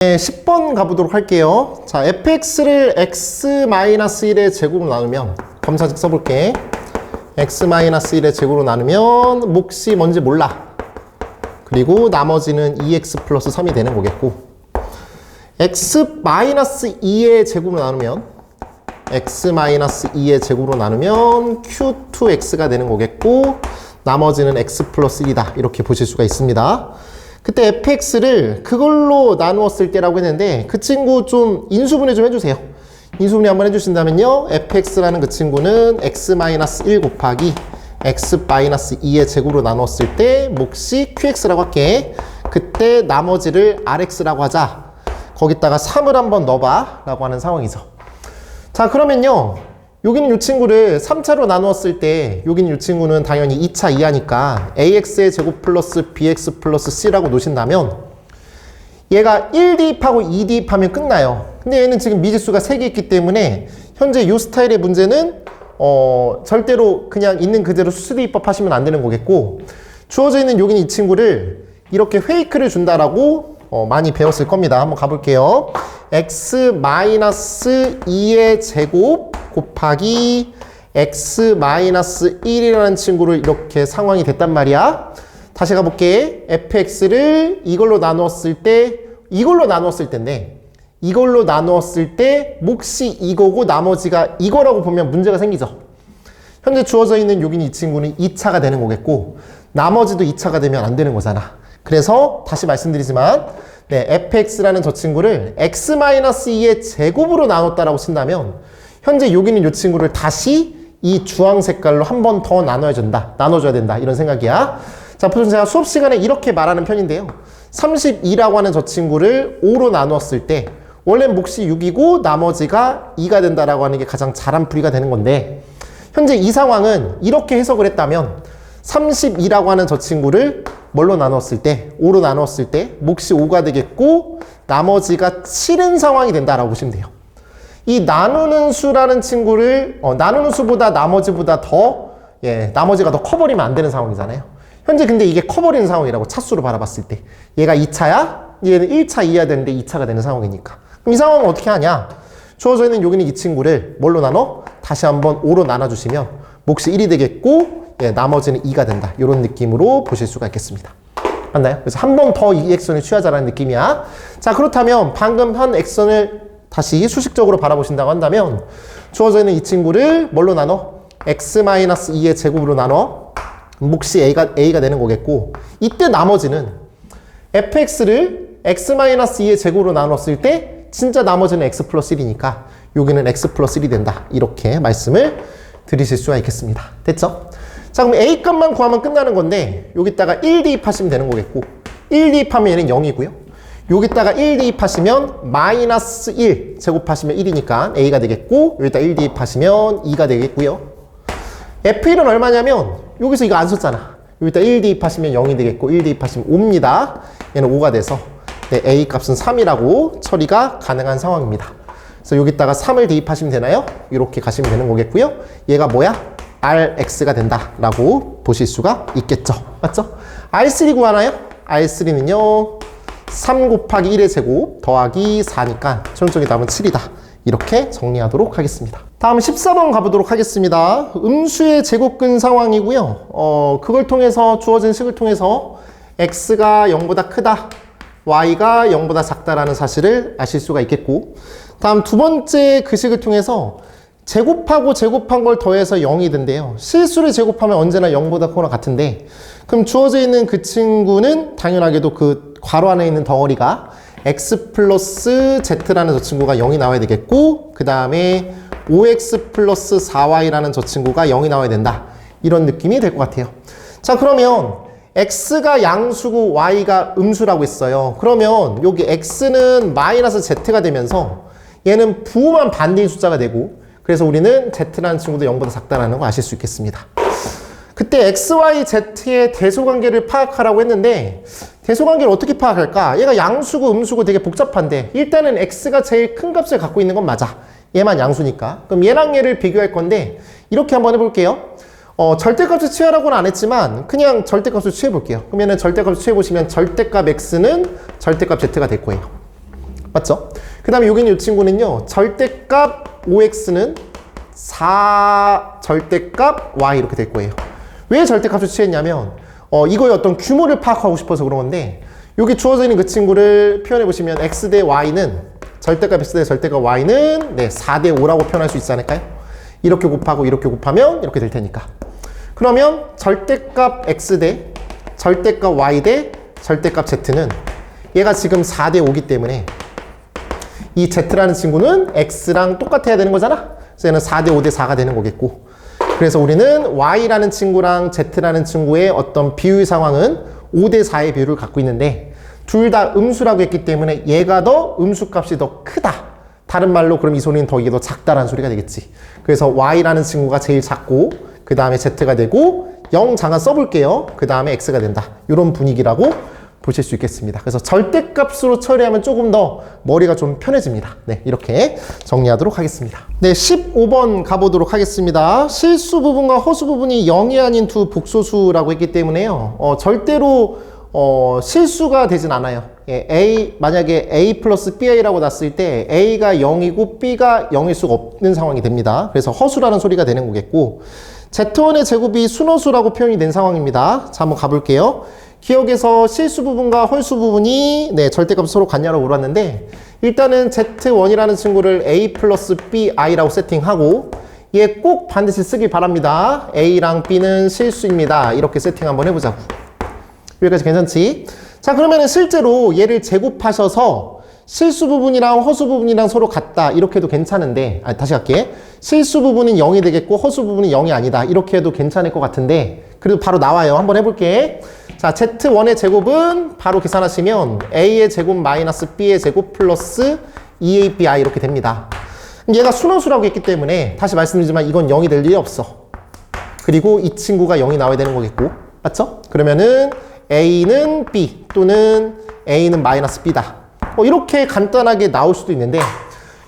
네, 10번 가보도록 할게요. 자, fx를 x-1의 제곱으로 나누면, 검사식 써볼게. x-1의 제곱으로 나누면 몫이 뭔지 몰라. 그리고 나머지는 2x 플러스 3이 되는 거겠고, x-2의 제곱으로 나누면 x-2의 제곱으로 나누면 q2x가 되는 거겠고, 나머지는 x 플러스 1이다. 이렇게 보실 수가 있습니다. 그때 fx를 그걸로 나누었을 때라고 했는데 그 친구 좀 인수분해 좀 해주세요. 인수분해 한번 해주신다면요, fx라는 그 친구는 x-1 곱하기 x-2의 제곱으로 나누었을 때 몫이 qx라고 할게. 그때 나머지를 rx라고 하자. 거기다가 3을 한번 넣어봐 라고 하는 상황이죠. 자, 그러면요, 여기는 이 친구를 3차로 나누었을 때 여기는 이 친구는 당연히 2차 이하니까 ax의 제곱 플러스 bx 플러스 c라고 놓으신다면 얘가 1 대입하고 2 대입하면 끝나요. 근데 얘는 지금 미지수가 3개 있기 때문에 현재 이 스타일의 문제는 절대로 그냥 있는 그대로 수수대입법 하시면 안 되는 거겠고, 주어져 있는 여기는 이 친구를 이렇게 페이크를 준다라고 많이 배웠을 겁니다. 한번 가볼게요. x-2의 제곱 곱하기 x-1이라는 친구를 이렇게 상황이 됐단 말이야. 다시 가볼게. fx를 이걸로 나누었을 때, 이걸로 나누었을 텐데, 이걸로 나누었을 때 몫이 이거고 나머지가 이거라고 보면 문제가 생기죠. 현재 주어져 있는 여기는 이 친구는 2차가 되는 거겠고, 나머지도 2차가 되면 안 되는 거잖아. 그래서 다시 말씀드리지만, 네, fx라는 저 친구를 x-2의 제곱으로 나눴다라고 친다면 현재 여기는 이 친구를 다시 이 주황 색깔로 한 번 더 나눠줘야 된다. 이런 생각이야. 자, 보통 제가 수업 시간에 이렇게 말하는 편인데요. 32라고 하는 저 친구를 5로 나누었을 때 원래 몫이 6이고 나머지가 2가 된다라고 하는 게 가장 잘한 풀이가 되는 건데, 현재 이 상황은 이렇게 해석을 했다면 32라고 하는 저 친구를 뭘로 나눴을 때, 5로 나눴을 때 몫이 5가 되겠고 나머지가 7인 상황이 된다라고 보시면 돼요. 이 나누는 수라는 친구를 나누는 수보다 나머지보다 더 나머지가 더 커버리면 안 되는 상황이잖아요. 현재 근데 이게 커버리는 상황이라고 차수로 바라봤을 때 얘가 2차야? 얘는 1차 이해야 되는데 2차가 되는 상황이니까. 그럼 이 상황은 어떻게 하냐? 주어져 있는 여기는 이 친구를 뭘로 나눠? 다시 한번 5로 나눠주시면 몫이 1이 되겠고 나머지는 2가 된다. 이런 느낌으로 보실 수가 있겠습니다. 맞나요? 그래서 한 번 더 이 액션을 취하자라는 느낌이야. 자, 그렇다면 방금 한 액션을 다시 수식적으로 바라보신다고 한다면 주어져 있는 이 친구를 뭘로 나눠? x-2의 제곱으로 나눠 몫이 a가 되는 거겠고, 이때 나머지는 fx를 x-2의 제곱으로 나눴을 때 진짜 나머지는 x 플러스 1이니까 여기는 x 플러스 1이 된다. 이렇게 말씀을 드리실 수가 있겠습니다. 됐죠? 자, 그럼 a 값만 구하면 끝나는 건데 여기다가 1 대입하시면 되는 거겠고, 1 대입하면 얘는 0이고요. 여기다가 1 대입하시면 마이너스 1 제곱하시면 1이니까 a가 되겠고, 여기다 1 대입하시면 2가 되겠고요. f1은 얼마냐면 여기서 이거 안 썼잖아. 여기다 1 대입하시면 0이 되겠고 1 대입하시면 5입니다. 얘는 5가 돼서 a 값은 3이라고 처리가 가능한 상황입니다. 그래서 여기다가 3을 대입하시면 되나요? 이렇게 가시면 되는 거겠고요. 얘가 뭐야? rx가 된다라고 보실 수가 있겠죠. 맞죠? r3 구하나요? r3는요 3 곱하기 1의 제곱 더하기 4니까 최종적인 답은 7이다. 이렇게 정리하도록 하겠습니다. 다음 14번 가보도록 하겠습니다. 음수의 제곱근 상황이고요. 그걸 통해서 주어진 식을 통해서 x가 0보다 크다, y가 0보다 작다라는 사실을 아실 수가 있겠고, 다음 두 번째 그 식을 통해서 제곱하고 제곱한 걸 더해서 0이 된대요. 실수를 제곱하면 언제나 0보다 크거나 같은데, 그럼 주어져 있는 그 친구는 당연하게도 그 괄호 안에 있는 덩어리가 x 플러스 z라는 저 친구가 0이 나와야 되겠고, 그 다음에 5x 플러스 4y라는 저 친구가 0이 나와야 된다. 이런 느낌이 될 것 같아요. 자, 그러면 x가 양수고 y가 음수라고 했어요. 그러면 여기 x는 마이너스 z가 되면서 얘는 부호만 반대인 숫자가 되고, 그래서 우리는 z라는 친구도 0보다 작다라는 거 아실 수 있겠습니다. 그때 x, y, z의 대소관계를 파악하라고 했는데 대소관계를 어떻게 파악할까? 얘가 양수고 음수고 되게 복잡한데 일단은 x가 제일 큰 값을 갖고 있는 건 맞아. 얘만 양수니까. 그럼 얘랑 얘를 비교할 건데 이렇게 한번 해볼게요. 절대값을 취하라고는 안 했지만 그냥 절대값을 취해볼게요. 그러면은 절대값을 취해보시면 절대값 x는 절대값 z가 될 거예요. 맞죠? 그 다음에 여기는 이 친구는요. 절대값 5x는 4 절대값 y 이렇게 될 거예요. 왜 절대값을 취했냐면 이거의 어떤 규모를 파악하고 싶어서 그런 건데 여기 주어져 있는 그 친구를 표현해 보시면 x 대 y는 절대값 x 대 절대값 y는 네, 4대 5라고 표현할 수 있지 않을까요? 이렇게 곱하고 이렇게 곱하면 이렇게 될 테니까. 그러면 절대값 x 대 절대값 y 대 절대값 z는 얘가 지금 4대 5기 때문에 이 z라는 친구는 x랑 똑같아야 되는 거잖아? 그래서 얘는 4대 5대 4가 되는 거겠고. 그래서 우리는 y라는 친구랑 z라는 친구의 어떤 비율 상황은 5대 4의 비율을 갖고 있는데 둘 다 음수라고 했기 때문에 얘가 더 음수값이 더 크다. 다른 말로 그럼 이 소리는 더 이게 더 작다라는 소리가 되겠지. 그래서 y라는 친구가 제일 작고 그 다음에 z가 되고 0 잠깐 써볼게요. 그 다음에 x가 된다. 이런 분위기라고 보실 수 있겠습니다. 그래서 절대값으로 처리하면 조금 더 머리가 좀 편해집니다. 네, 이렇게 정리하도록 하겠습니다. 네, 15번 가보도록 하겠습니다. 실수 부분과 허수 부분이 0이 아닌 두 복소수라고 했기 때문에요. 절대로 실수가 되진 않아요. 예, 만약에 a 플러스 ba라고 났을 때 a가 0이고 b가 0일 수가 없는 상황이 됩니다. 그래서 허수라는 소리가 되는 거겠고 z1의 제곱이 순허수라고 표현이 된 상황입니다. 자, 한번 가볼게요. 기억에서 실수 부분과 홀수 부분이 네, 절대값 서로 같냐고 물었는데 일단은 z1이라는 친구를 a 플러스 bi라고 세팅하고 얘 꼭 반드시 쓰길 바랍니다. a랑 b는 실수입니다. 이렇게 세팅 한번 해보자고. 여기까지 괜찮지? 자, 그러면은 실제로 얘를 제곱하셔서 실수 부분이랑 허수 부분이랑 서로 같다 이렇게 해도 괜찮은데 다시 할게. 실수 부분은 0이 되겠고 허수 부분은 0이 아니다 이렇게 해도 괜찮을 것 같은데 그래도 바로 나와요. 한번 해볼게. 자, z1의 제곱은 바로 계산하시면 a의 제곱 마이너스 b의 제곱 플러스 2abi 이렇게 됩니다. 얘가 순허수라고 했기 때문에 다시 말씀드리지만 이건 0이 될 일이 없어. 그리고 이 친구가 0이 나와야 되는 거겠고 맞죠? 그러면은 a는 b 또는 a는 마이너스 b다. 이렇게 간단하게 나올 수도 있는데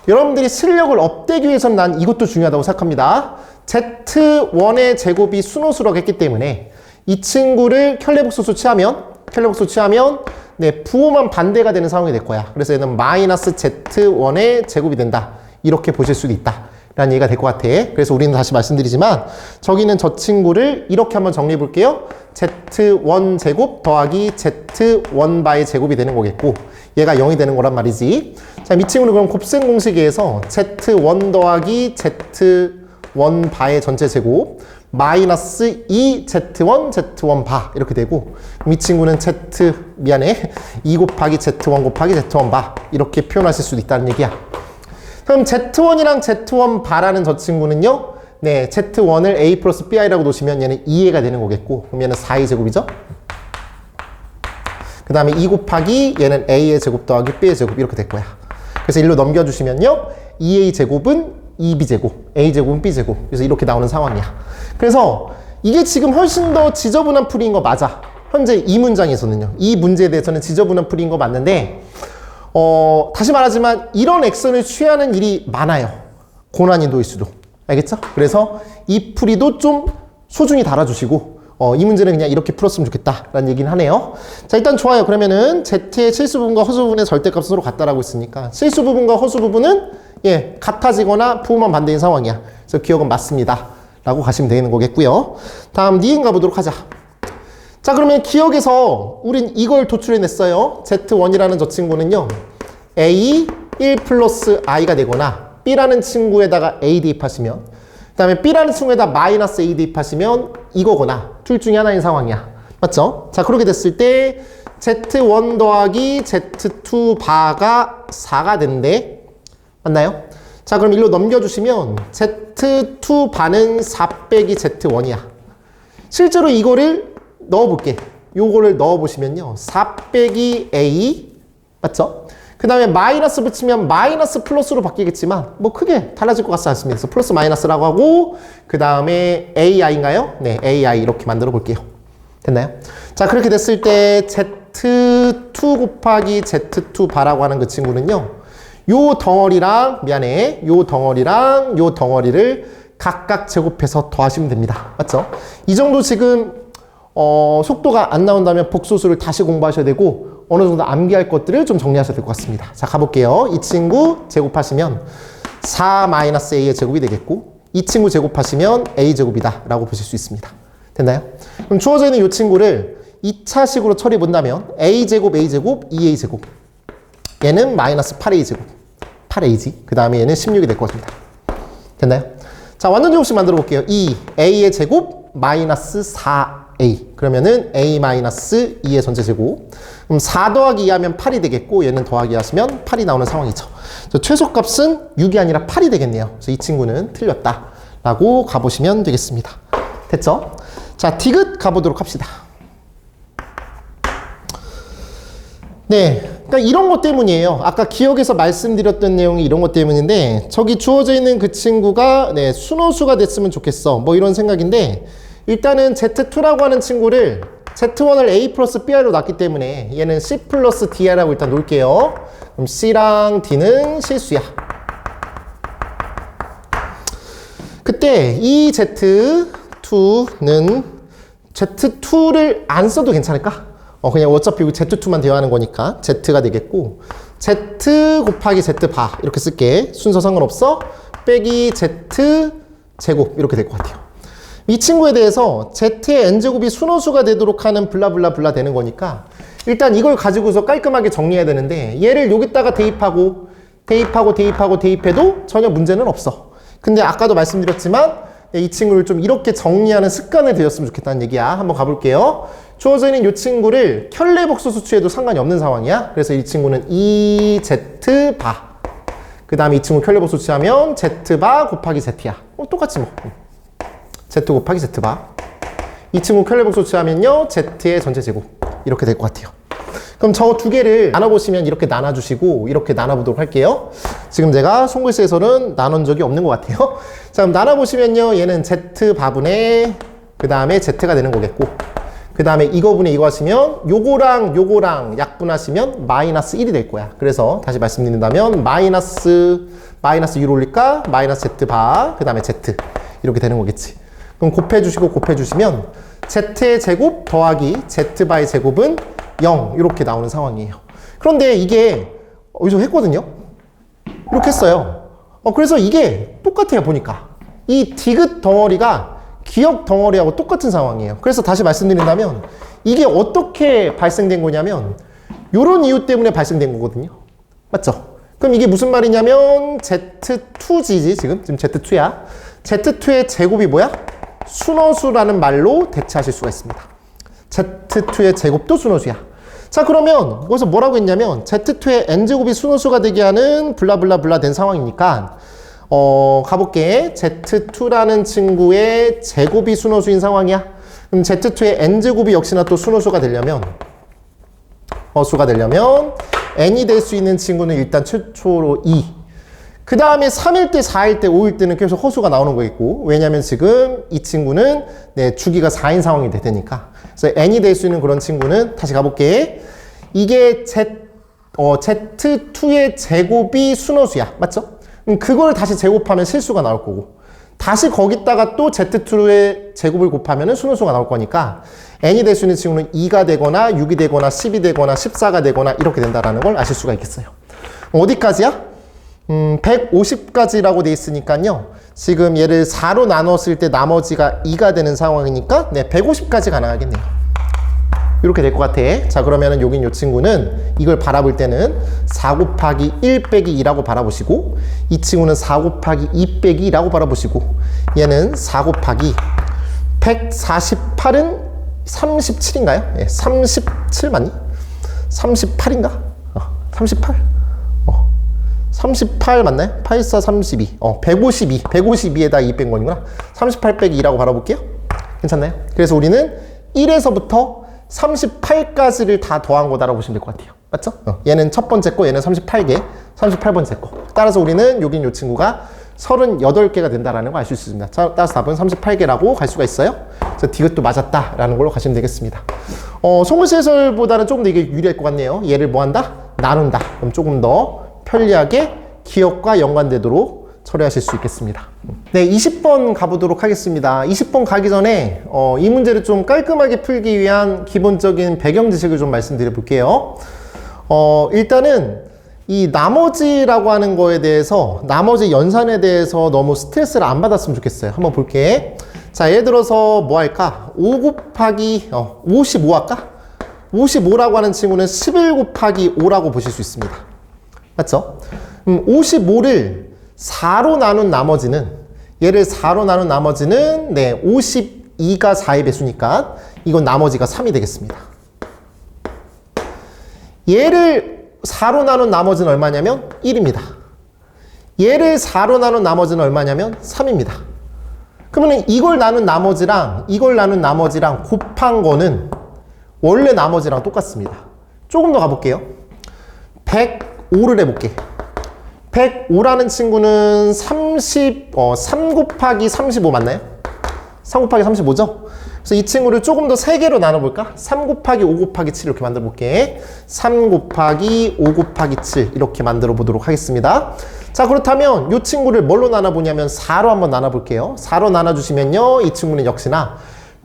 여러분들이 실력을 업되기 위해서는 난 이것도 중요하다고 생각합니다. z1의 제곱이 순호수라고 했기 때문에 이 친구를 켤레복소수 취하면 네, 부호만 반대가 되는 상황이 될 거야. 그래서 얘는 마이너스 z1의 제곱이 된다. 이렇게 보실 수도 있다. 라는 얘기가 될 것 같아. 그래서 우리는 다시 말씀드리지만 저기는 저 친구를 이렇게 한번 정리해 볼게요. z1 제곱 더하기 z1 바의 제곱이 되는 거겠고 얘가 0이 되는 거란 말이지. 자, 이 친구는 그럼 곱셈 공식에서 z1 더하기 z1 바의 전체 제곱 마이너스 2z1 바 이렇게 되고 이 친구는 2 곱하기 z1 곱하기 z1 바 이렇게 표현하실 수도 있다는 얘기야. 그럼 z1이랑 z1 바라는 저 친구는요. 네, z1을 a 플러스 bi라고 놓으시면 얘는 2a가 되는 거겠고 그럼 얘는 4의 제곱이죠. 그 다음에 2 곱하기 얘는 a의 제곱 더하기 b의 제곱 이렇게 될 거야. 그래서 일로 넘겨주시면요. 2a 제곱은 2b 제곱, a 제곱은 b 제곱. 그래서 이렇게 나오는 상황이야. 그래서 이게 지금 훨씬 더 지저분한 풀이인 거 맞아. 현재 이 문장에서는요. 이 문제에 대해서는 지저분한 풀이인 거 맞는데 다시 말하지만 이런 액션을 취하는 일이 많아요. 고난이도일 수도. 알겠죠? 그래서 이 풀이도 좀 소중히 달아주시고 이 문제는 그냥 이렇게 풀었으면 좋겠다라는 얘기는 하네요. 자, 일단 좋아요. 그러면은 z의 실수 부분과 허수 부분의 절대값은 서로 같다라고 했으니까 실수 부분과 허수 부분은 예, 같아지거나 부호만 반대인 상황이야. 그래서 기억은 맞습니다. 라고 가시면 되는 거겠고요. 다음 니은 가보도록 하자. 자, 그러면 기억에서 우린 이걸 도출해냈어요. z1이라는 저 친구는요. a 1 플러스 i가 되거나 b라는 친구에다가 a 대입하시면 그 다음에 b라는 친구에다 마이너스 a 대입하시면 이거거나 둘 중에 하나인 상황이야. 맞죠? 자, 그렇게 됐을 때 z1 더하기 z2 바가 4가 된대. 맞나요? 자, 그럼 일로 넘겨주시면 z2 바는 4 빼기 z1이야. 실제로 이거를 넣어볼게. 요거를 넣어보시면요. 4 빼기 a 맞죠? 그 다음에 마이너스 붙이면 마이너스 플러스로 바뀌겠지만 뭐 크게 달라질 것 같지 않습니다. 그래서 플러스 마이너스라고 하고 그 다음에 ai인가요? 네, ai 이렇게 만들어 볼게요. 됐나요? 자, 그렇게 됐을 때 z2 곱하기 z2 바라고 하는 그 친구는요. 요 덩어리랑 요 덩어리를 각각 제곱해서 더하시면 됩니다. 맞죠? 이 정도 지금 속도가 안 나온다면 복소수를 다시 공부하셔야 되고 어느 정도 암기할 것들을 좀 정리하셔야 될 것 같습니다. 자, 가볼게요. 이 친구 제곱하시면 4-a의 제곱이 되겠고, 이 친구 제곱하시면 a제곱이다 라고 보실 수 있습니다. 됐나요? 그럼 주어져 있는 이 친구를 2차식으로 처리해 본다면 a제곱, a제곱, 2a제곱, 얘는 마이너스 8a제곱, 8a지. 그 다음에 얘는 16이 될 것입니다. 됐나요? 자, 완전제곱식 만들어 볼게요. 2a의 제곱 마이너스 4a. 그러면은 a 마이너스 2의 전체 제곱. 그럼 4 더하기 2 하면 8이 되겠고, 얘는 더하기 하시면 8이 나오는 상황이죠. 최소값은 6이 아니라 8이 되겠네요. 그래서 이 친구는 틀렸다 라고 가보시면 되겠습니다. 됐죠? 자, 디귿 가보도록 합시다. 네, 그러니까 이런 것 때문이에요. 아까 기억에서 말씀드렸던 내용이 이런 것 때문인데, 저기 주어져 있는 그 친구가 네, 순호수가 됐으면 좋겠어, 뭐 이런 생각인데, 일단은 Z2라고 하는 친구를 Z1을 A 플러스 BI로 놨기 때문에 얘는 C 플러스 DI라고 일단 놓을게요. 그럼 C랑 D는 실수야. 그때 이 Z2는 Z2를 안 써도 괜찮을까? 그냥 어차피 Z2만 대화하는 거니까 Z가 되겠고, Z 곱하기 Z 바 이렇게 쓸게. 순서 상관없어. 빼기 Z 제곱 이렇게 될 것 같아요. 이 친구에 대해서 Z의 N제곱이 순호수가 되도록 하는 블라블라블라 되는 거니까 일단 이걸 가지고서 깔끔하게 정리해야 되는데, 얘를 여기다가 대입해도 전혀 문제는 없어. 근데 아까도 말씀드렸지만 이 친구를 좀 이렇게 정리하는 습관을 들였으면 좋겠다는 얘기야. 한번 가볼게요. 주어져 있는 이 친구를 켤레복수 수치해도 상관이 없는 상황이야. 그래서 이 친구는 2Z 바. 그 다음에 이 친구 켤레복수 수치하면 Z 바 곱하기 Z야. 똑같지 뭐. Z 곱하기 Z 바. 이 친구 켤레복수 수치하면요, Z의 전체 제곱. 이렇게 될 것 같아요. 그럼 저 두 개를 나눠보시면 이렇게 나눠주시고, 이렇게 나눠보도록 할게요. 지금 제가 손글씨에서는 나눈 적이 없는 것 같아요. 자, 그럼 나눠보시면요, 얘는 Z 바분의 그 다음에 Z가 되는 거겠고, 그 다음에 이거분의 이거 하시면 요거랑 약분하시면 마이너스 1이 될 거야. 그래서 다시 말씀드린다면 마이너스 6을 올릴까? 마이너스 Z 바, 그 다음에 Z 이렇게 되는 거겠지. 그럼 곱해주시면 Z의 제곱 더하기 Z 바의 제곱은 0 이렇게 나오는 상황이에요. 그런데 이게 여기서 했거든요. 이렇게 했어요. 그래서 이게 똑같아요. 보니까 이 디귿 덩어리가 기억 덩어리하고 똑같은 상황이에요. 그래서 다시 말씀드린다면 이게 어떻게 발생된 거냐면 이런 이유 때문에 발생된 거거든요. 맞죠? 그럼 이게 무슨 말이냐면 Z2지지. 지금 Z2야. Z2의 제곱이 뭐야? 순호수라는 말로 대체하실 수가 있습니다. Z2의 제곱도 순호수야. 자, 그러면 여기서 뭐라고 했냐면 Z2의 N제곱이 순호수가 되게 하는 블라블라블라 된 상황이니까 가볼게. Z2라는 친구의 제곱이 순호수인 상황이야. 그럼 Z2의 N제곱이 역시나 또 순호수가 되려면 N이 될 수 있는 친구는 일단 최초로 2. 그 다음에 3일 때, 4일 때, 5일 때는 계속 허수가 나오는 거겠고, 왜냐면 지금 이 친구는 네, 주기가 4인 상황이 되니까. 그래서 N이 될 수 있는 그런 친구는 다시 가볼게. 이게 Z2의 제곱이 순호수야. 맞죠? 그걸 다시 제곱하면 실수가 나올 거고, 다시 거기다가 또 Z2의 제곱을 곱하면 순호수가 나올 거니까 N이 될 수 있는 친구는 2가 되거나 6이 되거나 10이 되거나 14가 되거나 이렇게 된다는 걸 아실 수가 있겠어요. 어디까지야? 150까지라고 돼 있으니까요. 지금 얘를 4로 나눴을 때 나머지가 2가 되는 상황이니까 네, 150까지 가능하겠네요. 이렇게 될 것 같아. 자, 그러면은 여긴 요 친구는 이걸 바라볼 때는 4 곱하기 1 빼기 2라고 바라보시고, 이 친구는 4 곱하기 2 빼기 2라고 바라보시고, 얘는 4 곱하기 148은 37인가요? 예, 37 맞니? 38인가? 38? 38 맞나요? 84, 32. 152에다 2 뺀 거구나. 38 빼기 2라고 바라볼게요. 괜찮나요? 그래서 우리는 1에서부터 38까지를 다 더한 거다라고 보시면 될 것 같아요. 맞죠? 얘는 첫 번째 거, 얘는 38개, 38번째 거. 따라서 우리는 여긴 요 친구가 38개가 된다라는 걸 알 수 있습니다. 자, 따라서 답은 38개라고 갈 수가 있어요. 그래서 디귿도 맞았다라는 걸로 가시면 되겠습니다. 송글씨 해설보다는 조금 더 이게 유리할 것 같네요. 얘를 뭐 한다? 나눈다. 그럼 조금 더 편리하게 기억과 연관되도록 처리하실 수 있겠습니다. 네, 20번 가보도록 하겠습니다. 20번 가기 전에 이 문제를 좀 깔끔하게 풀기 위한 기본적인 배경 지식을 좀 말씀드려 볼게요. 일단은 이 나머지라고 하는 거에 대해서, 나머지 연산에 대해서 너무 스트레스를 안 받았으면 좋겠어요. 한번 볼게. 자, 예를 들어서 뭐 할까? 5 곱하기 55 할까? 55라고 하는 친구는 11 곱하기 5라고 보실 수 있습니다. 맞죠? 55를 4로 나눈 나머지는, 얘를 4로 나눈 나머지는 52가 4의 배수니까 이건 나머지가 3이 되겠습니다. 얘를 4로 나눈 나머지는 얼마냐면 1입니다. 얘를 4로 나눈 나머지는 얼마냐면 3입니다. 그러면 이걸 나눈 나머지랑 이걸 나눈 나머지랑 곱한 거는 원래 나머지랑 똑같습니다. 조금 더 가볼게요. 105를 해볼게. 105라는 친구는 3 곱하기 35 맞나요? 3 곱하기 35죠? 그래서 이 친구를 조금 더 3개로 나눠볼까? 3 곱하기 5 곱하기 7 이렇게 만들어 볼게. 3 곱하기 5 곱하기 7 이렇게 만들어 보도록 하겠습니다. 자, 그렇다면 이 친구를 뭘로 나눠보냐면 4로 한번 나눠볼게요. 4로 나눠주시면요, 이 친구는 역시나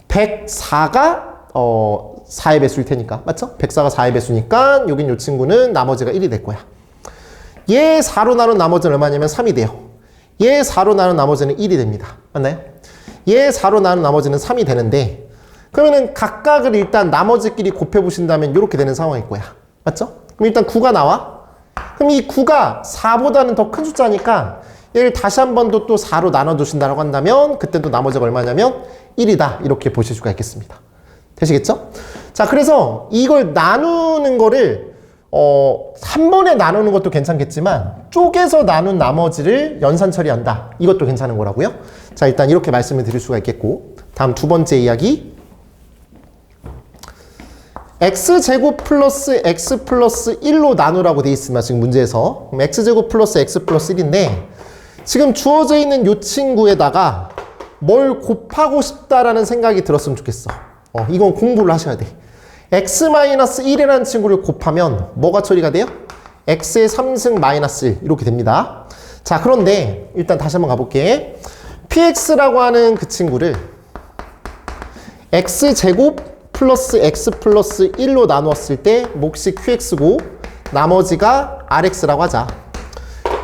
104가 4의 배수일 테니까, 맞죠? 104가 4의 배수니까 여긴 이 친구는 나머지가 1이 될 거야. 얘 4로 나눈 나머지는 얼마냐면 3이 돼요. 얘 4로 나눈 나머지는 1이 됩니다. 맞나요? 얘 4로 나눈 나머지는 3이 되는데, 그러면은 각각을 일단 나머지끼리 곱해보신다면 이렇게 되는 상황일 거야. 맞죠? 그럼 일단 9가 나와. 그럼 이 9가 4보다는 더 큰 숫자니까 얘를 다시 한 번 더 또 4로 나눠주신다고 한다면 그때 또 나머지가 얼마냐면 1이다. 이렇게 보실 수가 있겠습니다. 되시겠죠? 자, 그래서 이걸 나누는 거를 한 번에 나누는 것도 괜찮겠지만 쪼개서 나눈 나머지를 연산 처리한다. 이것도 괜찮은 거라고요. 자, 일단 이렇게 말씀을 드릴 수가 있겠고, 다음 두 번째 이야기. x제곱 플러스 x 플러스 1로 나누라고 돼 있습니다. 지금 문제에서. 그럼 x제곱 플러스 x 플러스 1인데 지금 주어져 있는 이 친구에다가 뭘 곱하고 싶다라는 생각이 들었으면 좋겠어. 이건 공부를 하셔야 돼. x-1이라는 친구를 곱하면 뭐가 처리가 돼요? x의 3승 마이너스 1 이렇게 됩니다. 자, 그런데 일단 다시 한번 가볼게. px라고 하는 그 친구를 x제곱 플러스 x 플러스 1로 나누었을 때 몫이 qx고 나머지가 rx라고 하자.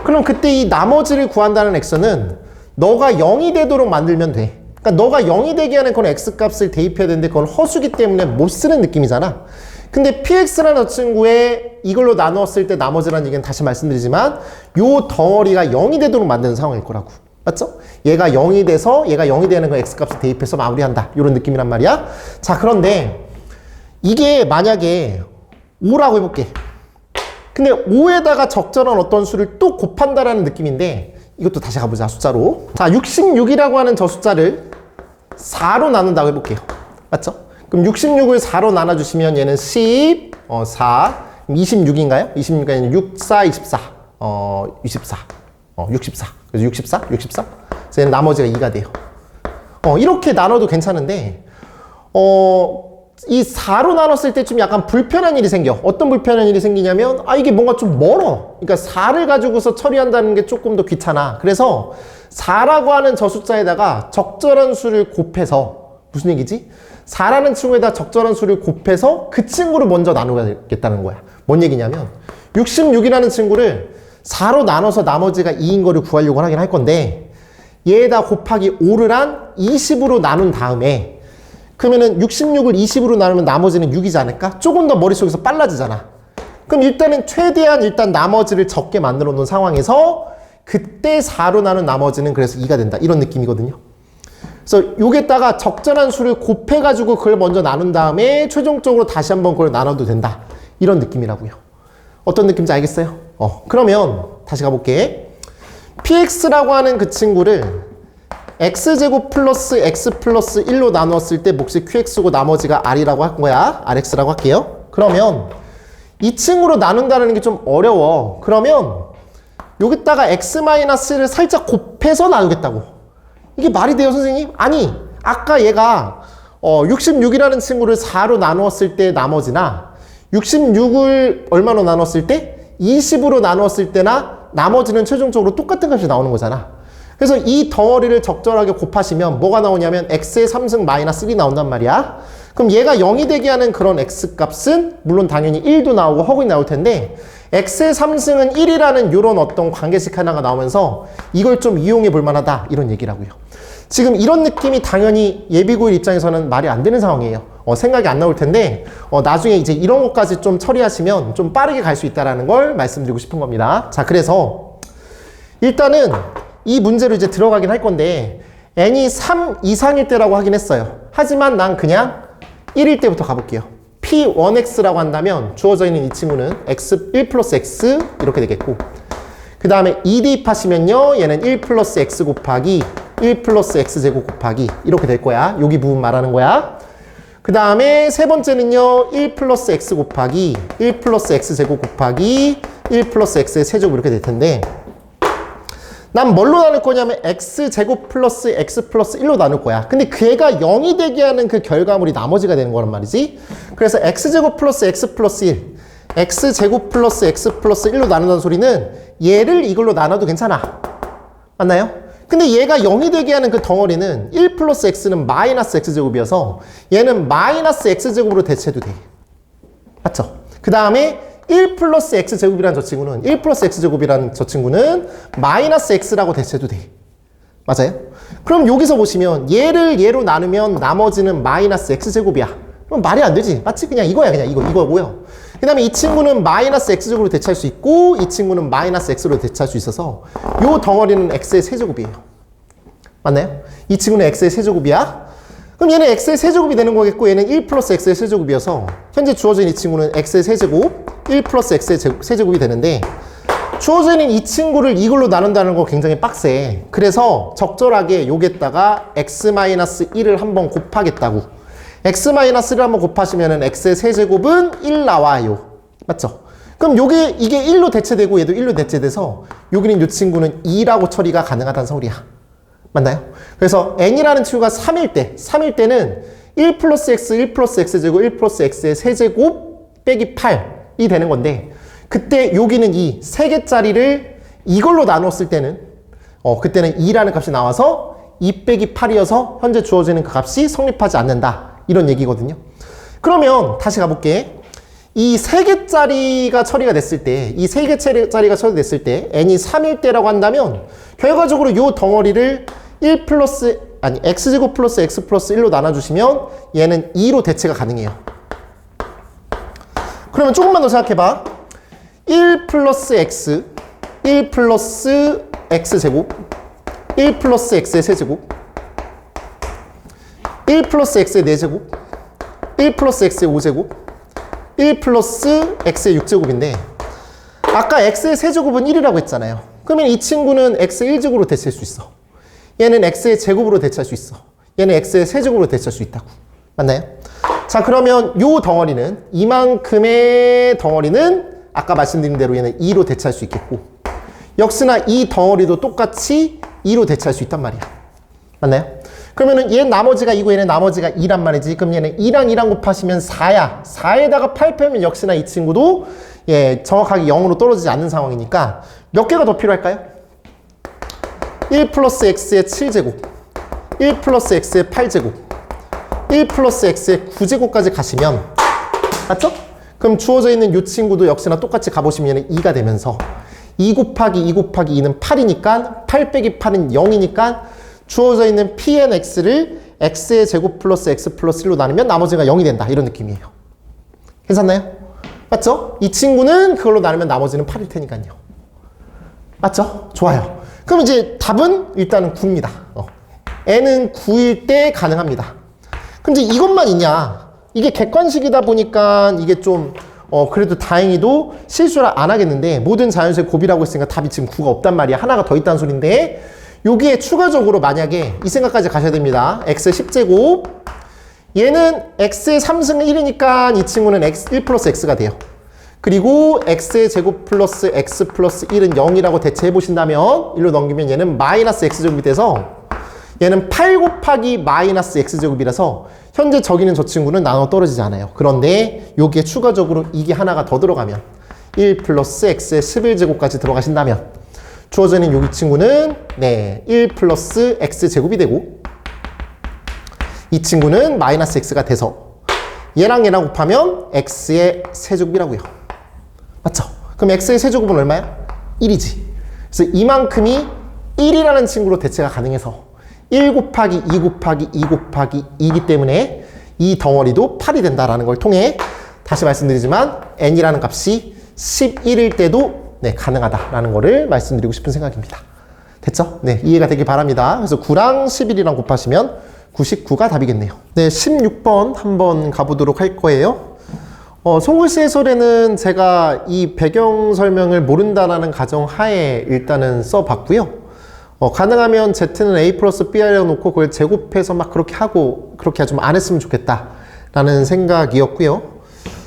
그럼 그때 이 나머지를 구한다는 x는 너가 0이 되도록 만들면 돼. 그러니까 너가 0이 되게 하는 그런 x값을 대입해야 되는데 그건 허수기 때문에 못 쓰는 느낌이잖아. 근데 px라는 친구에 이걸로 나누었을 때 나머지라는 얘기는 다시 말씀드리지만 요 덩어리가 0이 되도록 만드는 상황일 거라고. 맞죠? 얘가 0이 돼서 얘가 0이 되는 그 x값을 대입해서 마무리한다. 이런 느낌이란 말이야. 자, 그런데 이게 만약에 5라고 해볼게. 근데 5에다가 적절한 어떤 수를 또 곱한다라는 느낌인데 이것도 다시 가보자, 숫자로. 자, 66이라고 하는 저 숫자를 4로 나눈다고 해볼게요. 맞죠? 그럼 66을 4로 나눠주시면 얘는 10, 4, 26인가요? 26이 아니라 6, 4, 24, 64. 64. 그래서 64? 64? 그래서 얘는 나머지가 2가 돼요. 이렇게 나눠도 괜찮은데, 이 4로 나눴을 때 좀 약간 불편한 일이 생겨. 어떤 불편한 일이 생기냐면, 이게 뭔가 좀 멀어. 그러니까 4를 가지고서 처리한다는 게 조금 더 귀찮아. 그래서 4라고 하는 저 숫자에다가 적절한 수를 곱해서, 무슨 얘기지? 4라는 친구에다 적절한 수를 곱해서 그 친구를 먼저 나누겠다는 거야. 뭔 얘기냐면, 66이라는 친구를 4로 나눠서 나머지가 2인 거를 구하려고 하긴 할 건데, 얘에다 곱하기 5를 한 20으로 나눈 다음에, 그러면은 66을 20으로 나누면 나머지는 6이지 않을까? 조금 더 머릿속에서 빨라지잖아. 그럼 일단은 최대한 일단 나머지를 적게 만들어 놓은 상황에서 그때 4로 나눈 나머지는 그래서 2가 된다. 이런 느낌이거든요. 그래서 여기에다가 적절한 수를 곱해가지고 그걸 먼저 나눈 다음에 최종적으로 다시 한번 그걸 나눠도 된다. 이런 느낌이라고요. 어떤 느낌인지 알겠어요? 그러면 다시 가볼게. px라고 하는 그 친구를 x제곱 플러스 x 플러스 1로 나누었을 때 몫이 qx고 나머지가 r이라고 할 거야. rx라고 할게요. 그러면 이 친구로 나눈다는 게 좀 어려워. 그러면 여기다가 x-를 살짝 곱해서 나누겠다고. 이게 말이 돼요, 선생님? 아니, 아까 얘가 66이라는 친구를 4로 나누었을 때 나머지나 66을 얼마로 나눴을 때 20으로 나누었을 때나 나머지는 최종적으로 똑같은 값이 나오는 거잖아. 그래서 이 덩어리를 적절하게 곱하시면 뭐가 나오냐면 x의 3승 마이너스 1이 나온단 말이야. 그럼 얘가 0이 되게 하는 그런 x값은 물론 당연히 1도 나오고 허근이 나올 텐데 x의 3승은 1이라는 이런 어떤 관계식 하나가 나오면서 이걸 좀 이용해 볼 만하다 이런 얘기라고요. 지금 이런 느낌이 당연히 예비고일 입장에서는 말이 안 되는 상황이에요. 생각이 안 나올 텐데 나중에 이제 이런 것까지 좀 처리하시면 좀 빠르게 갈 수 있다는 걸 말씀드리고 싶은 겁니다. 자, 그래서 일단은 이 문제로 이제 들어가긴 할 건데 n이 3 이상일 때라고 하긴 했어요. 하지만 난 그냥 1일 때부터 가볼게요. p1x라고 한다면 주어져 있는 이 친구는 x 1 플러스 x 이렇게 되겠고, 그 다음에 2 대입하시면요 얘는 1 플러스 x 곱하기 1 플러스 x제곱 곱하기 이렇게 될 거야. 여기 부분 말하는 거야. 그 다음에 세 번째는요 1 플러스 x 곱하기 1 플러스 x제곱 곱하기 1 플러스 x의 세제곱 이렇게 될 텐데, 난 뭘로 나눌 거냐면 x제곱 플러스 x 플러스 1로 나눌 거야. 근데 걔가 0이 되게 하는 그 결과물이 나머지가 되는 거란 말이지. 그래서 x제곱 플러스 x 플러스 1, x제곱 플러스 x 플러스 1로 나눈다는 소리는 얘를 이걸로 나눠도 괜찮아. 맞나요? 근데 얘가 0이 되게 하는 그 덩어리는 1 플러스 x는 마이너스 x제곱이어서 얘는 마이너스 x제곱으로 대체해도 돼. 맞죠? 그 다음에 1 플러스 x제곱이라는 저 친구는 1 플러스 x제곱이라는 저 친구는 마이너스 x라고 대체해도 돼. 맞아요? 그럼 여기서 보시면 얘를 얘로 나누면 나머지는 마이너스 x제곱이야. 그럼 말이 안 되지. 맞지? 그냥 이거야. 그냥 이거고요. 그 다음에 이 친구는 마이너스 x제곱으로 대체할 수 있고 이 친구는 마이너스 x로 대체할 수 있어서 요 덩어리는 x의 세제곱이에요. 맞나요? 이 친구는 x의 세제곱이야. 그럼 얘는 x의 세제곱이 되는 거겠고 얘는 1 플러스 x의 세제곱이어서 현재 주어진 이 친구는 x의 세제곱 1 플러스 x의 세제곱이 되는데, 주어져 있는 이 친구를 이걸로 나눈다는 거 굉장히 빡세. 그래서 적절하게 여기에다가 x-1을 한번 곱하겠다고. x-1을 한번 곱하시면은 x의 세제곱은 1 나와요. 맞죠? 그럼 이게 1로 대체되고 얘도 1로 대체돼서 여기는 이 친구는 2라고 처리가 가능하다는 소리야. 맞나요? 그래서 n이라는 친구가 3일 때는 1 플러스 x, 1 플러스 x제곱, 1 플러스 x의 세제곱 빼기 8이 되는 건데, 그때 여기는 이 3개짜리를 이걸로 나눴을 때는 그때는 2라는 값이 나와서 2 빼기 8이어서 현재 주어지는 그 값이 성립하지 않는다. 이런 얘기거든요. 그러면 다시 가볼게. 이 3개짜리가 처리가 됐을 때, 이 3개짜리가 처리됐을 때 n이 3일 때라고 한다면 결과적으로 이 덩어리를 x제곱 플러스 x 플러스 1로 나눠주시면 얘는 2로 대체가 가능해요. 그러면 조금만 더 생각해봐. 1 플러스 x, 1 플러스 x제곱, 1 플러스 x의 세제곱, 1 플러스 x의 4제곱, 1 플러스 x의 5제곱, 1 플러스 x의 6제곱인데 아까 x의 세제곱은 1이라고 했잖아요. 그러면 이 친구는 x의 1제곱으로 대체할 수 있어. 얘는 x의 제곱으로 대체할 수 있어. 얘는 x의 세제곱으로 대체할 수 있다고. 맞나요? 자, 그러면 요 덩어리는, 이만큼의 덩어리는 아까 말씀드린 대로 얘는 2로 대체할 수 있겠고, 역시나 이 덩어리도 똑같이 2로 대체할 수 있단 말이야. 맞나요? 그러면은 얘 나머지가 2고 얘는 나머지가 2란 말이지. 그럼 얘는 2랑 2랑 곱하시면 4야. 4에다가 8 빼면 역시나 이 친구도 정확하게 0으로 떨어지지 않는 상황이니까 몇 개가 더 필요할까요? 1 플러스 x의 7제곱, 1 플러스 x의 8제곱, 1 플러스 x의 9제곱까지 가시면, 맞죠? 그럼 주어져 있는 이 친구도 역시나 똑같이 가보시면 얘는 2가 되면서 2 곱하기 2 곱하기 2는 8이니까 8 빼기 8은 0이니까 주어져 있는 pnx를 x의 제곱 플러스 x 플러스 1로 나누면 나머지가 0이 된다. 이런 느낌이에요. 괜찮나요? 맞죠? 이 친구는 그걸로 나누면 나머지는 8일 테니까요. 맞죠? 좋아요. 그럼 이제 답은 일단은 9입니다. n은 9일 때 가능합니다. 근데 이것만 있냐? 이게 객관식이다 보니까 이게 좀 그래도 다행히도 실수를 안 하겠는데, 모든 자연수의 곱이라고 했으니까 답이 지금 9가 없단 말이야. 하나가 더 있다는 소린데, 여기에 추가적으로 만약에 이 생각까지 가셔야 됩니다. x 10제곱, 얘는 x의 3승은 1이니까 이 친구는 1 플러스 x가 돼요. 그리고 x의 제곱 플러스 x 플러스 1은 0이라고 대체해 보신다면 1로 넘기면 얘는 마이너스 x제곱이 돼서 얘는 8 곱하기 마이너스 x제곱이라서 현재 저기는 저 친구는 나눠 떨어지지 않아요. 그런데 여기에 추가적으로 이게 하나가 더 들어가면 1 플러스 x의 11제곱까지 들어가신다면 주어져 있는 여기 친구는 1 플러스 x제곱이 되고 이 친구는 마이너스 x가 돼서 얘랑 얘랑 곱하면 x의 세제곱이라고요. 맞죠? 그럼 x의 세제곱은 얼마야? 1이지. 그래서 이만큼이 1이라는 친구로 대체가 가능해서 1 곱하기 2 곱하기 2 곱하기 2이기 때문에 이 덩어리도 8이 된다라는 걸 통해 다시 말씀드리지만 n이라는 값이 11일 때도 네, 가능하다라는 거를 말씀드리고 싶은 생각입니다. 됐죠? 네, 이해가 되길 바랍니다. 그래서 9랑 11이랑 곱하시면 99가 답이겠네요. 네, 16번 한번 가보도록 할 거예요. 송글씨 해설에는 제가 이 배경 설명을 모른다라는 가정 하에 일단은 써봤고요. 가능하면 Z는 A 플러스 B를 놓고 그걸 제곱해서 막 그렇게 하고 그렇게 좀 안 했으면 좋겠다 라는 생각이었고요.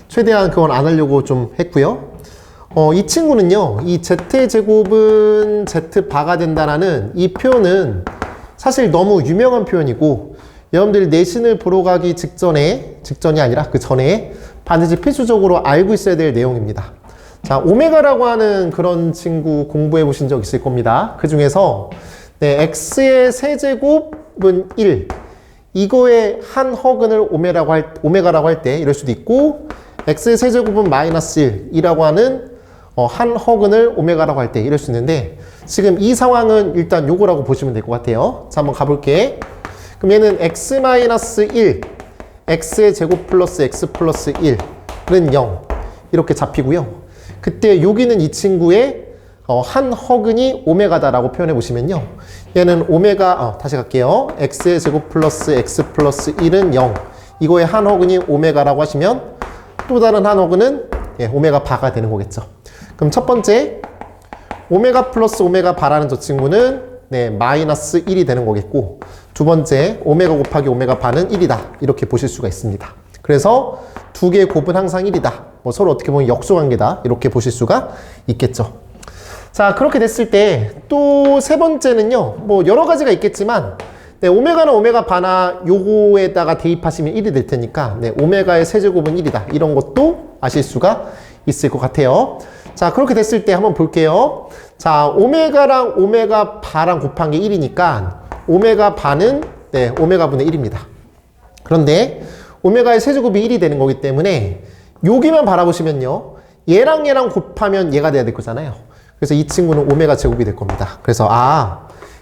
최대한 그건 안 하려고 좀 했고요. 이 친구는요, 이 Z의 제곱은 Z바가 된다라는 이 표현은 사실 너무 유명한 표현이고 여러분들이 내신을 보러 가기 직전이 아니라 그 전에 반드시 필수적으로 알고 있어야 될 내용입니다. 자, 오메가라고 하는 그런 친구 공부해 보신 적 있을 겁니다. 그 중에서 네, x의 세제곱은 1 이거의 한 허근을 오메가라고 할 때 이럴 수도 있고 x의 세제곱은 마이너스 1이라고 하는 한 허근을 오메가라고 할 때 이럴 수 있는데 지금 이 상황은 일단 요거라고 보시면 될 것 같아요. 자, 한번 가볼게. 그럼 얘는 x-1 x의 제곱 플러스 x 플러스 1은 0 이렇게 잡히고요. 그때 여기는 이 친구의 한 허근이 오메가다라고 표현해 보시면요. 얘는 오메가, 다시 갈게요. x의 제곱 플러스 x 플러스 1은 0. 이거의 한 허근이 오메가라고 하시면 또 다른 한 허근은 오메가 바가 되는 거겠죠. 그럼 첫 번째, 오메가 플러스 오메가 바라는 저 친구는 네, 마이너스 1이 되는 거겠고 두 번째, 오메가 곱하기 오메가 바는 1이다. 이렇게 보실 수가 있습니다. 그래서 두 개의 곱은 항상 1이다. 뭐 서로 어떻게 보면 역수관계다. 이렇게 보실 수가 있겠죠. 자, 그렇게 됐을 때 또 세 번째는요. 뭐 여러 가지가 있겠지만 네, 오메가나 오메가 바나 요거에다가 대입하시면 1이 될 테니까 네, 오메가의 세제곱은 1이다. 이런 것도 아실 수가 있을 것 같아요. 자, 그렇게 됐을 때 한번 볼게요. 자, 오메가랑 오메가 바랑 곱한 게 1이니까 오메가 바는 네, 오메가 분의 1입니다. 그런데 오메가의 세제곱이 1이 되는 거기 때문에 여기만 바라보시면요. 얘랑 얘랑 곱하면 얘가 돼야 될 거잖아요. 그래서 이 친구는 오메가 제곱이 될 겁니다. 그래서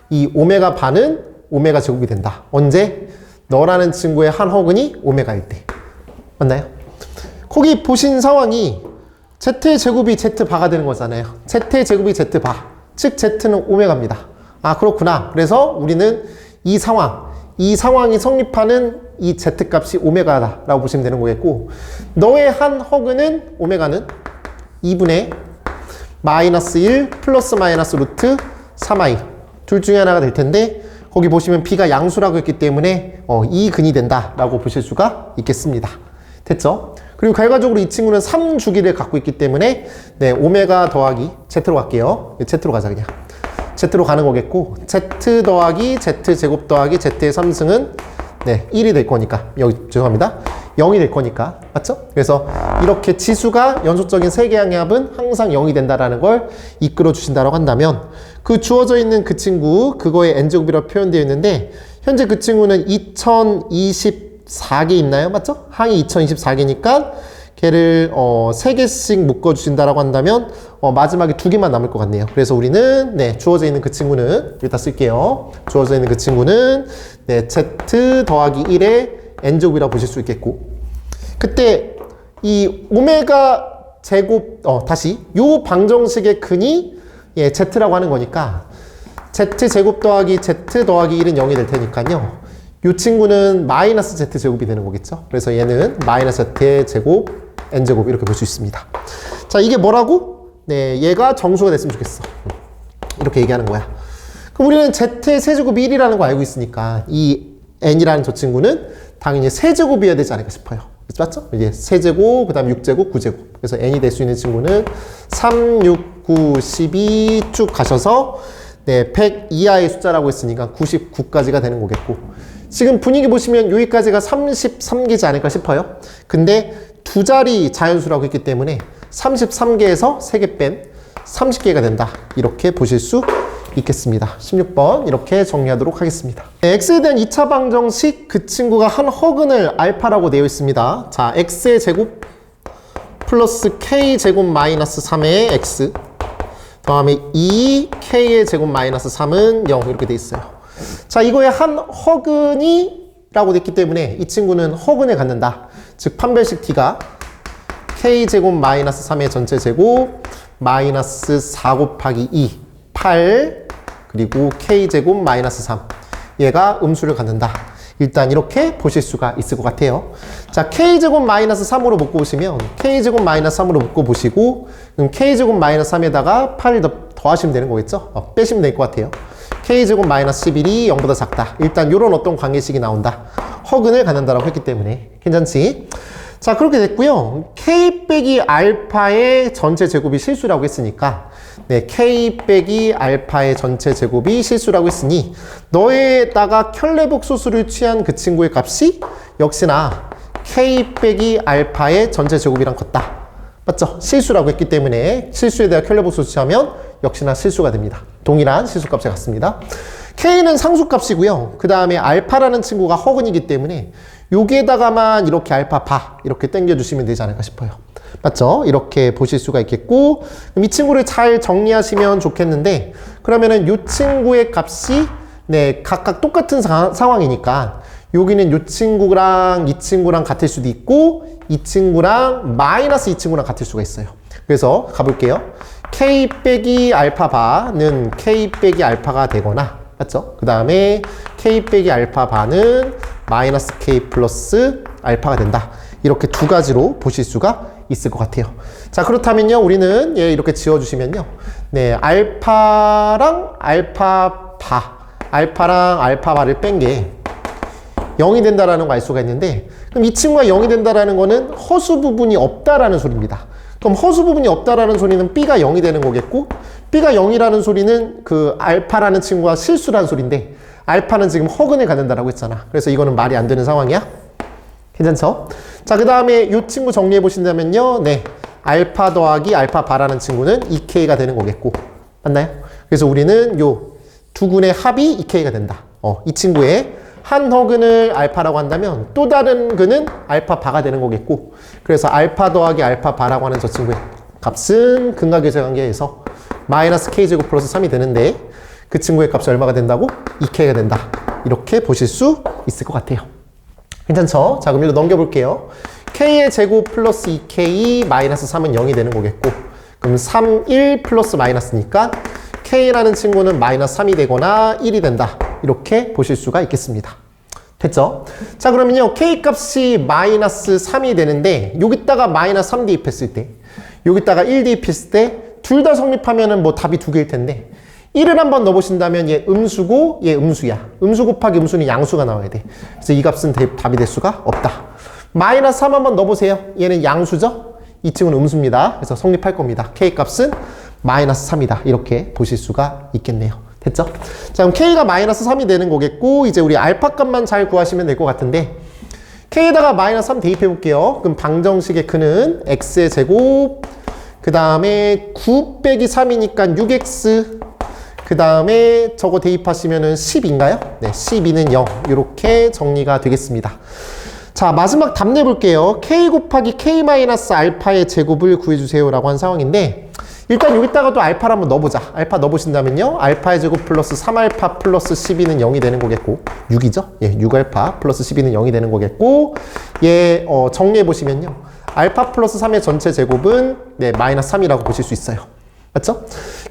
이 오메가 바는 오메가 제곱이 된다. 언제? 너라는 친구의 한 허근이 오메가일 때. 맞나요? 거기 보신 상황이 Z의 제곱이 Z바가 되는 거잖아요. Z의 제곱이 Z바. 즉 Z는 오메가입니다. 그렇구나. 그래서 우리는 이 상황이 성립하는 이 Z값이 오메가다라고 보시면 되는 거겠고 너의 한 허근은 오메가는 2분의 마이너스 1 플러스 마이너스 루트 3i 둘 중에 하나가 될 텐데 거기 보시면 b가 양수라고 했기 때문에 이 근이 된다라고 보실 수가 있겠습니다. 됐죠? 그리고 결과적으로 이 친구는 3주기를 갖고 있기 때문에 네, 오메가 더하기 Z로 갈게요. Z로 가자 그냥. Z로 가는 거겠고 Z 더하기 Z 제곱 더하기 Z의 3승은 네, 1이 될 거니까 죄송합니다. 0이 될 거니까 맞죠? 그래서 이렇게 지수가 연속적인 세 개의 합은 항상 0이 된다라는 걸 이끌어 주신다고 한다면 그 주어져 있는 그 친구 그거의 n제곱이라고 표현되어 있는데 현재 그 친구는 2024개 있나요? 맞죠? 항이 2024개니까 걔를 3개씩 묶어주신다라고 한다면 마지막에 2개만 남을 것 같네요. 그래서 우리는 네, 주어져 있는 그 친구는 여기다 쓸게요. 주어져 있는 그 친구는 네, z 더하기 1의 n제곱이라고 보실 수 있겠고 그때 이 오메가 제곱 다시 요 방정식의 근이 z라고 하는 거니까 z 제곱 더하기 z 더하기 1은 0이 될 테니까요. 요 친구는 마이너스 z 제곱이 되는 거겠죠. 그래서 얘는 마이너스 z 제곱 n제곱 이렇게 볼 수 있습니다. 자, 이게 뭐라고? 네, 얘가 정수가 됐으면 좋겠어. 이렇게 얘기하는 거야. 그럼 우리는 z의 세제곱이 1이라는 거 알고 있으니까 이 n이라는 저 친구는 당연히 세제곱이어야 되지 않을까 싶어요. 맞죠? 이제 세제곱, 그 다음 6제곱, 9제곱. 그래서 n이 될 수 있는 친구는 3, 6, 9, 12 쭉 가셔서 네, 100 이하의 숫자라고 했으니까 99까지가 되는 거겠고 지금 분위기 보시면 여기까지가 33개지 않을까 싶어요. 근데 두 자리 자연수라고 했기 때문에 33개에서 3개 뺀 30개가 된다. 이렇게 보실 수 있겠습니다. 16번 이렇게 정리하도록 하겠습니다. 네, x에 대한 2차 방정식 그 친구가 한 허근을 알파라고 되어 있습니다. 자, x의 제곱 플러스 k제곱 마이너스 3의 x 다음에 2k의 제곱 마이너스 3은 0 이렇게 되어 있어요. 자, 이거의 한 허근이 라고 됐기 때문에 이 친구는 허근에 갖는다. 즉 판별식 t가 k제곱 마이너스 3의 전체 제곱 마이너스 4 곱하기 2 8 그리고 k제곱 마이너스 3 얘가 음수를 갖는다. 일단 이렇게 보실 수가 있을 것 같아요. 자, k제곱 마이너스 3으로 묶어 보시면 k제곱 마이너스 3으로 묶어 보시고 그럼 k제곱 마이너스 3에다가 8을 더하시면 되는 거겠죠? 빼시면 될 것 같아요. k제곱 마이너스 11이 0보다 작다. 일단 이런 어떤 관계식이 나온다. 허근을 갖는다라고 했기 때문에 괜찮지? 자, 그렇게 됐고요. k 빼기 알파의 전체 제곱이 실수라고 했으니까 네, k 빼기 알파의 전체 제곱이 실수라고 했으니 너에다가 켤레복 소수를 취한 그 친구의 값이 역시나 k 빼기 알파의 전체 제곱이랑 같다. 맞죠? 실수라고 했기 때문에 실수에 대한 켤레복 소수 취하면 역시나 실수가 됩니다. 동일한 실수값에 같습니다. k는 상수값이고요. 그 다음에 알파라는 친구가 허근이기 때문에 여기에다가만 이렇게 알파 바 이렇게 당겨주시면 되지 않을까 싶어요. 맞죠? 이렇게 보실 수가 있겠고 그럼 이 친구를 잘 정리하시면 좋겠는데 그러면은 이 친구의 값이 네 각각 똑같은 상황이니까 여기는 이 친구랑 이 친구랑 같을 수도 있고 이 친구랑 마이너스 이 친구랑 같을 수가 있어요. 그래서 가볼게요. k 빼기 알파 바는 k 빼기 알파가 되거나 맞죠? 그 다음에 k 빼기 알파 바는 마이너스 k 플러스 알파가 된다. 이렇게 두 가지로 보실 수가 있을 것 같아요. 자, 그렇다면요, 우리는 예, 이렇게 지워주시면요, 네, 알파랑 알파 바를 뺀 게 0이 된다라는 거 알 수가 있는데, 그럼 이 친구가 0이 된다라는 거는 허수 부분이 없다라는 소리입니다. 그럼 허수 부분이 없다라는 소리는 b가 0이 되는 거겠고, b가 0이라는 소리는 그 알파라는 친구가 실수라는 소리인데, 알파는 지금 허근을 갖는다라고 했잖아. 그래서 이거는 말이 안 되는 상황이야. 괜찮죠? 자, 그 다음에 이 친구 정리해 보신다면요, 네, 알파 더하기 알파 바라는 친구는 2k가 되는 거겠고, 맞나요? 그래서 우리는 요 두 군의 합이 2k가 된다. 이 친구의 한 허근을 알파라고 한다면 또 다른 근은 알파 바가 되는 거겠고, 그래서 알파 더하기 알파 바라고 하는 저 친구의 값은 근각계절 관계에서 마이너스 k제곱 플러스 3이 되는데 그 친구의 값이 얼마가 된다고? 2k가 된다. 이렇게 보실 수 있을 것 같아요. 괜찮죠? 자, 그럼 이거 넘겨볼게요. k의 제곱 플러스 2k 마이너스 3은 0이 되는 거겠고, 그럼 3, 1 플러스 마이너스니까 k라는 친구는 마이너스 3이 되거나 1이 된다. 이렇게 보실 수가 있겠습니다. 됐죠? 자, 그러면요, k 값이 마이너스 3이 되는데 여기다가 마이너스 3 대입했을 때, 여기다가 1 대입했을 때 둘 다 성립하면은 뭐 답이 두 개일 텐데 1을 한번 넣어보신다면 얘 음수고 얘 음수야. 음수 곱하기 음수는 양수가 나와야 돼. 그래서 이 값은 답이 될 수가 없다. 마이너스 3 한번 넣어보세요. 얘는 양수죠? 이 친구는 음수입니다. 그래서 성립할 겁니다. k 값은 마이너스 3이다. 이렇게 보실 수가 있겠네요. 됐죠? 자, 그럼 k가 마이너스 3이 되는 거겠고, 이제 우리 알파 값만 잘 구하시면 될 것 같은데, k에다가 마이너스 3 대입해 볼게요. 그럼 방정식의 근은 x의 제곱, 그 다음에 9 빼기 3이니까 6x, 그 다음에 저거 대입하시면은 10인가요? 네, 12는 0. 이렇게 정리가 되겠습니다. 자, 마지막 답 내볼게요. k 곱하기 k 마이너스 알파의 제곱을 구해주세요 라고 한 상황인데, 일단 여기다가 또 알파를 한번 넣어보자. 알파 넣어보신다면요, 알파의 제곱 플러스 3알파 플러스 12는 0이 되는 거겠고, 6이죠? 예, 6알파 플러스 12는 0이 되는 거겠고, 예, 정리해보시면요, 알파 플러스 3의 전체 제곱은 네, 마이너스 3이라고 보실 수 있어요. 맞죠?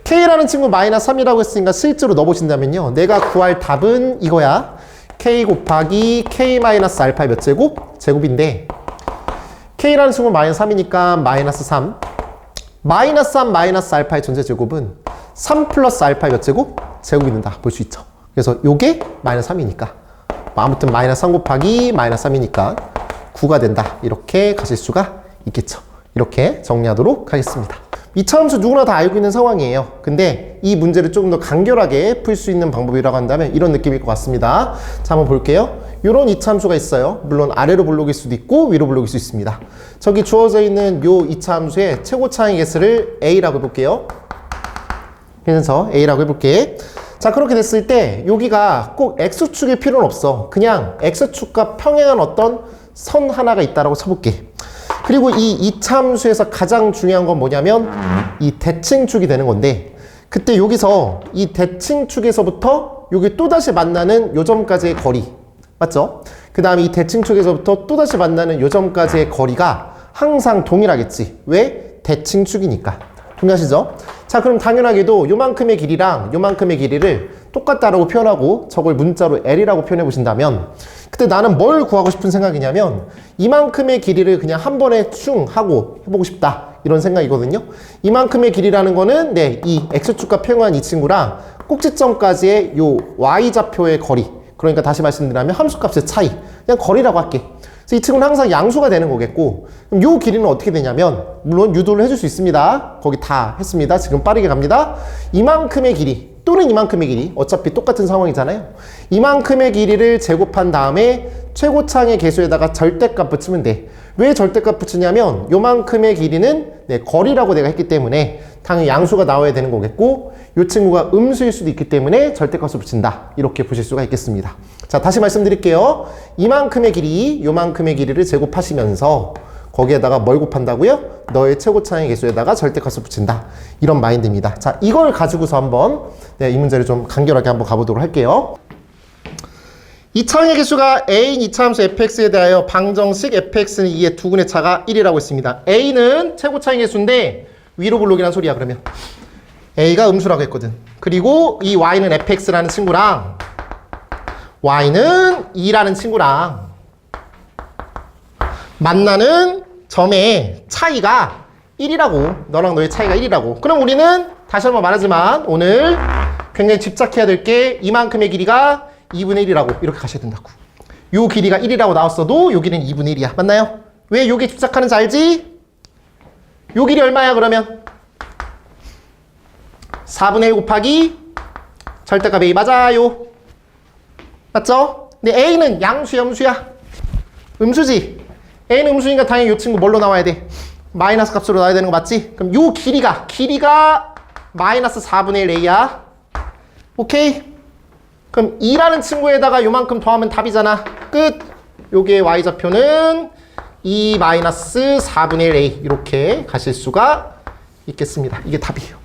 k라는 친구 마이너스 3이라고 했으니까 실제로 넣어보신다면요, 내가 구할 답은 이거야. k 곱하기 k 마이너스 알파의 몇 제곱? 제곱인데, k라는 친구 마이너스 3이니까 마이너스 3. 마이너스 3 마이너스 알파의 전체 제곱은 3 플러스 알파의 몇 제곱? 제곱이 된다. 볼 수 있죠. 그래서 요게 마이너스 3이니까. 아무튼 마이너스 3 곱하기 마이너스 3이니까 9가 된다. 이렇게 가실 수가 있겠죠. 이렇게 정리하도록 하겠습니다. 이차함수 누구나 다 알고 있는 상황이에요. 근데 이 문제를 조금 더 간결하게 풀 수 있는 방법이라고 한다면 이런 느낌일 것 같습니다. 자, 한번 볼게요. 이런 이차함수가 있어요. 물론 아래로 블록일 수도 있고 위로 블록일 수 있습니다. 저기 주어져 있는 요 이차함수의 최고차항의 개수를 a라고 해볼게요. 그래서 A라고 해볼게. 자, 그렇게 됐을 때 여기가 꼭 X축일 필요는 없어. 그냥 X축과 평행한 어떤 선 하나가 있다라고 쳐볼게. 그리고 이 이차함수에서 가장 중요한 건 뭐냐면 이 대칭축이 되는 건데, 그때 여기서 이 대칭축에서부터 여기 또다시 만나는 요 점까지의 거리, 맞죠? 그 다음에 이 대칭축에서부터 또다시 만나는 요 점까지의 거리가 항상 동일하겠지. 왜? 대칭축이니까. 동의하시죠? 자, 그럼 당연하게도 요만큼의 길이랑 요만큼의 길이를 똑같다라고 표현하고 저걸 문자로 L이라고 표현해 보신다면, 그때 나는 뭘 구하고 싶은 생각이냐면 이만큼의 길이를 그냥 한 번에 충 하고 해보고 싶다, 이런 생각이거든요. 이만큼의 길이라는 거는 이 X축과 평행한 이 친구랑 꼭지점까지의 요 Y좌표의 거리, 그러니까 다시 말씀드리면 함수값의 차이, 그냥 거리라고 할게. 그래서 이 친구는 항상 양수가 되는 거겠고, 그럼 요 길이는 어떻게 되냐면, 물론 유도를 해줄 수 있습니다. 거기 다 했습니다. 지금 빠르게 갑니다. 이만큼의 길이 또는 이만큼의 길이, 어차피 똑같은 상황이잖아요. 이만큼의 길이를 제곱한 다음에 최고차항의 개수에다가 절대값 붙이면 돼. 왜 절대값 붙이냐면 요만큼의 길이는 거리라고 내가 했기 때문에 당연히 양수가 나와야 되는 거겠고, 이 친구가 음수일 수도 있기 때문에 절대값을 붙인다, 이렇게 보실 수가 있겠습니다. 자, 다시 말씀드릴게요. 이만큼의 길이, 요만큼의 길이를 제곱하시면서 거기에다가 뭘 곱한다고요? 너의 최고차항의 개수에다가 절대값을 붙인다, 이런 마인드입니다. 자, 이걸 가지고서 한번 이 문제를 좀 간결하게 한번 가보도록 할게요. 이차항의 개수가 A인 이차함수 fx에 대하여 방정식 fx는 2의 두근의 차가 1이라고 했습니다. A는 최고차항의 개수인데 위로 볼록이란 소리야. 그러면 A가 음수라고 했거든. 그리고 이 y는 fx라는 친구랑 y는 2라는 친구랑 만나는 점의 차이가 1이라고. 너랑 너의 차이가 1이라고. 그럼 우리는 다시 한번 말하지만 오늘 굉장히 집착해야 될 게 이만큼의 길이가 2분의 1이라고 이렇게 가셔야 된다고. 요 길이가 1이라고 나왔어도 요 길이는 2분의 1이야. 맞나요? 왜 요게 집착하는지 알지? 요 길이 얼마야 그러면? 4분의 1 곱하기 절대값 A, 맞아요. 맞죠? 근데 A는 양수야 음수야? 음수지. A는 음수니까 당연히 요 친구 뭘로 나와야 돼? 마이너스 값으로 나와야 되는 거 맞지? 그럼 요 길이가 마이너스 4분의 1 A야. 오케이? 그럼 2라는 친구에다가 요만큼 더하면 답이잖아. 끝. 요게 y좌표는 2 마이너스 4분의 1 A, 이렇게 가실 수가 있겠습니다. 이게 답이에요.